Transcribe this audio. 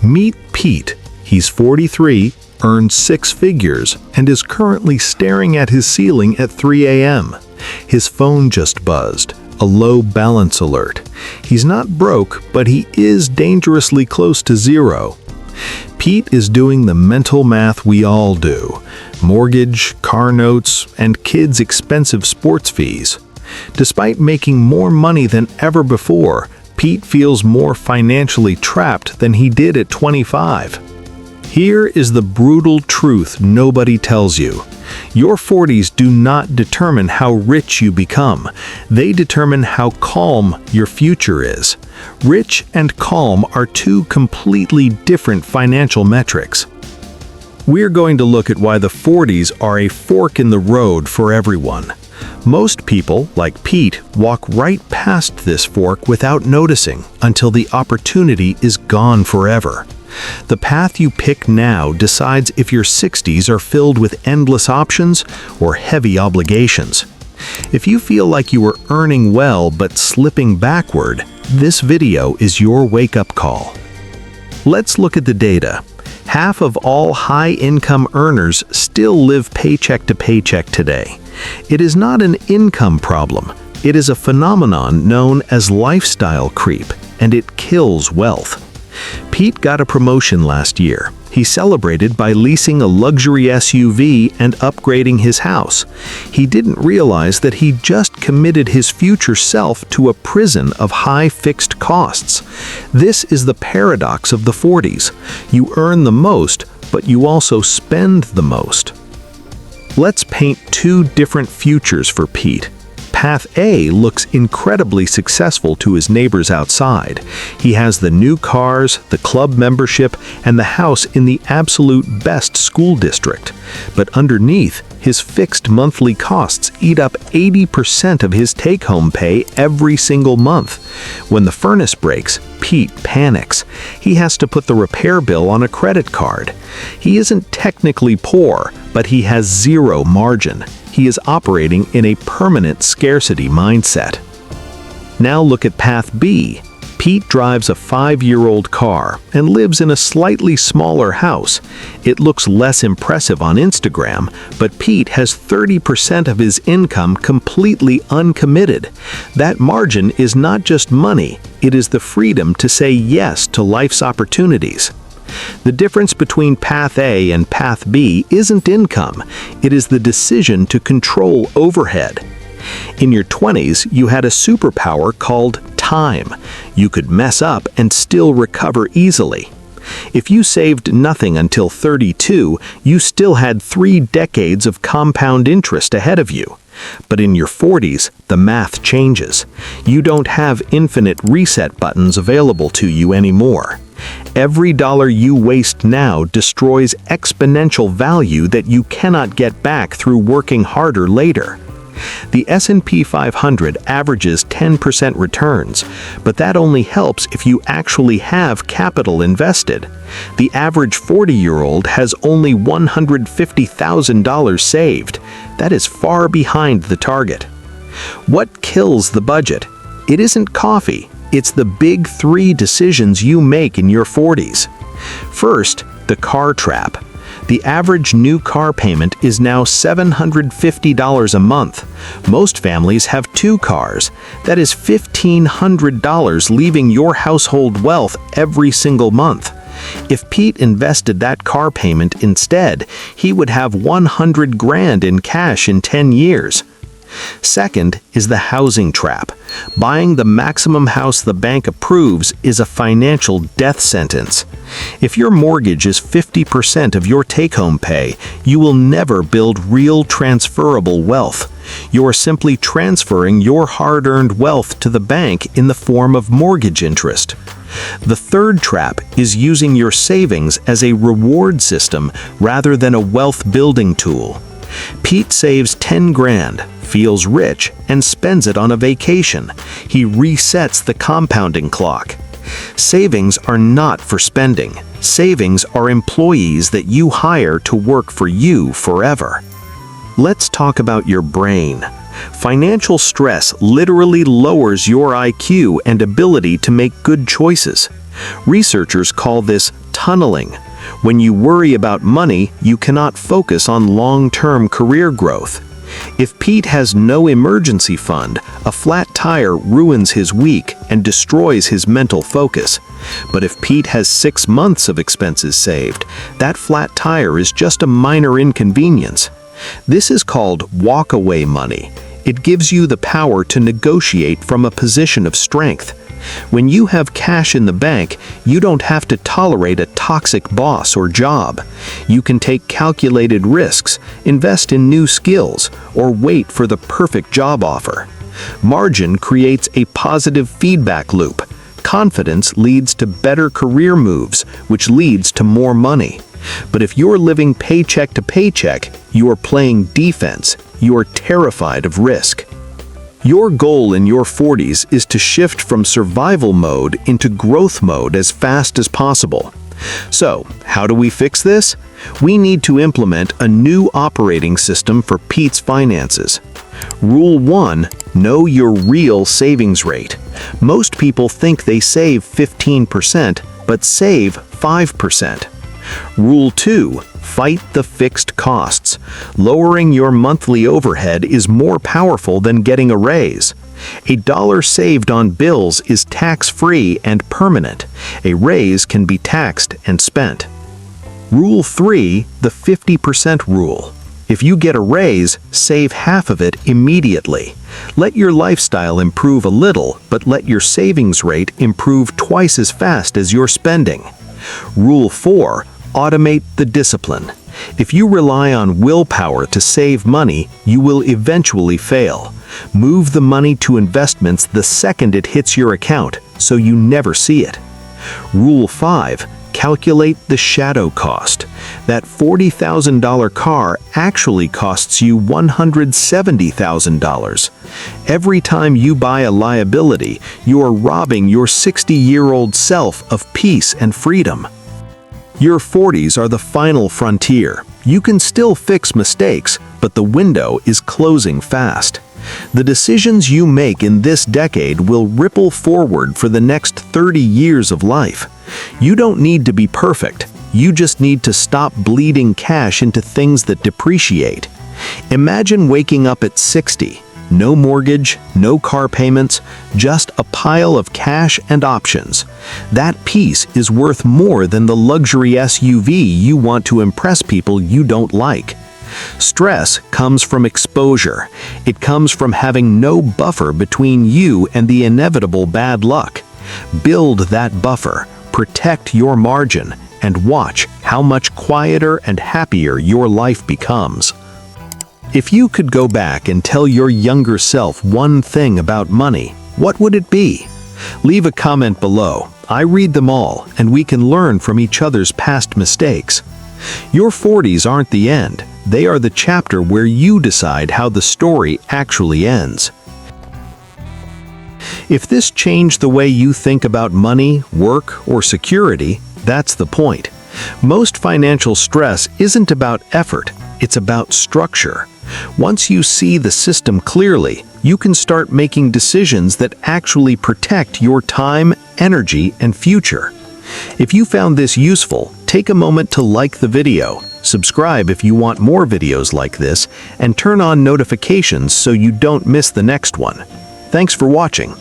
Meet Pete. He's 43, earns six figures, and is currently staring at his ceiling at 3 a.m. His phone just buzzed, a low balance alert. He's not broke, but he is dangerously close to zero. Pete is doing the mental math we all do: mortgage, car notes, and kids' expensive sports fees. Despite making more money than ever before, Pete feels more financially trapped than he did at 25. Here is the brutal truth nobody tells you. Your 40s do not determine how rich you become. They determine how calm your future is. Rich and calm are two completely different financial metrics. We're going to look at why the 40s are a fork in the road for everyone. Most people, like Pete, walk right past this fork without noticing until the opportunity is gone forever. The path you pick now decides if your 60s are filled with endless options or heavy obligations. If you feel like you are earning well but slipping backward, this video is your wake-up call. Let's look at the data. Half of all high-income earners still live paycheck to paycheck today. It is not an income problem. It is a phenomenon known as lifestyle creep, and it kills wealth. Pete got a promotion last year. He celebrated by leasing a luxury SUV and upgrading his house. He didn't realize that he just committed his future self to a prison of high fixed costs. This is the paradox of the 40s. You earn the most, but you also spend the most. Let's paint two different futures for Pete. Path A looks incredibly successful to his neighbors outside. He has the new cars, the club membership, and the house in the absolute best school district. But underneath, his fixed monthly costs eat up 80% of his take-home pay every single month. When the furnace breaks, Pete panics. He has to put the repair bill on a credit card. He isn't technically poor, but he has zero margin. He is operating in a permanent scarcity mindset. Now look at Path B. Pete drives a 5-year-old car and lives in a slightly smaller house. It looks less impressive on Instagram, but Pete has 30% of his income completely uncommitted. That margin is not just money, it is the freedom to say yes to life's opportunities. The difference between Path A and Path B isn't income, it is the decision to control overhead. In your 20s, you had a superpower called time. You could mess up and still recover easily. If you saved nothing until 32, you still had 3 decades of compound interest ahead of you. But in your 40s, the math changes. You don't have infinite reset buttons available to you anymore. Every dollar you waste now destroys exponential value that you cannot get back through working harder later. The S&P 500 averages 10% returns, but that only helps if you actually have capital invested. The average 40-year-old has only $150,000 saved. That is far behind the target. What kills the budget? It isn't coffee. It's the big 3 decisions you make in your 40s. First, the car trap. The average new car payment is now $750 a month. Most families have 2 cars. That is $1,500 leaving your household wealth every single month. If Pete invested that car payment instead, he would have $100,000 in cash in 10 years. Second is the housing trap. Buying the maximum house the bank approves is a financial death sentence. If your mortgage is 50% of your take-home pay, you will never build real transferable wealth. You are simply transferring your hard-earned wealth to the bank in the form of mortgage interest. The third trap is using your savings as a reward system rather than a wealth-building tool. Pete saves $10,000, feels rich, and spends it on a vacation. He resets the compounding clock. Savings are not for spending. Savings are employees that you hire to work for you forever. Let's talk about your brain. Financial stress literally lowers your IQ and ability to make good choices. Researchers call this tunneling. When you worry about money, you cannot focus on long-term career growth. If Pete has no emergency fund, a flat tire ruins his week and destroys his mental focus. But if Pete has 6 months of expenses saved, that flat tire is just a minor inconvenience. This is called walk-away money. It gives you the power to negotiate from a position of strength. When you have cash in the bank, you don't have to tolerate a toxic boss or job. You can take calculated risks, invest in new skills, or wait for the perfect job offer. Margin creates a positive feedback loop. Confidence leads to better career moves, which leads to more money. But if you're living paycheck to paycheck, you are playing defense. You are terrified of risk. Your goal in your 40s is to shift from survival mode into growth mode as fast as possible. So, how do we fix this? We need to implement a new operating system for Pete's finances. Rule 1: know your real savings rate. Most people think they save 15%, but save 5%. Rule 2: fight the fixed costs. Lowering your monthly overhead is more powerful than getting a raise. A dollar saved on bills is tax-free and permanent. A raise can be taxed and spent. Rule 3: the 50% rule. If you get a raise, save half of it immediately. Let your lifestyle improve a little, but let your savings rate improve twice as fast as your spending. Rule 4: automate the discipline. If you rely on willpower to save money, you will eventually fail. Move the money to investments the second it hits your account, so you never see it. Rule 5: calculate the shadow cost. That $40,000 car actually costs you $170,000. Every time you buy a liability, you are robbing your 60-year-old self of peace and freedom. Your 40s are the final frontier. You can still fix mistakes, but the window is closing fast. The decisions you make in this decade will ripple forward for the next 30 years of life. You don't need to be perfect. You just need to stop bleeding cash into things that depreciate. Imagine waking up at 60. No mortgage, no car payments, just a pile of cash and options. That peace is worth more than the luxury SUV you want to impress people you don't like. Stress comes from exposure. It comes from having no buffer between you and the inevitable bad luck. Build that buffer, protect your margin, and watch how much quieter and happier your life becomes. If you could go back and tell your younger self one thing about money, what would it be? Leave a comment below. I read them all, and we can learn from each other's past mistakes. Your 40s aren't the end. They are the chapter where you decide how the story actually ends. If this changed the way you think about money, work, or security, that's the point. Most financial stress isn't about effort, it's about structure. Once you see the system clearly, you can start making decisions that actually protect your time, energy, and future. If you found this useful, take a moment to like the video, subscribe if you want more videos like this, and turn on notifications so you don't miss the next one. Thanks for watching.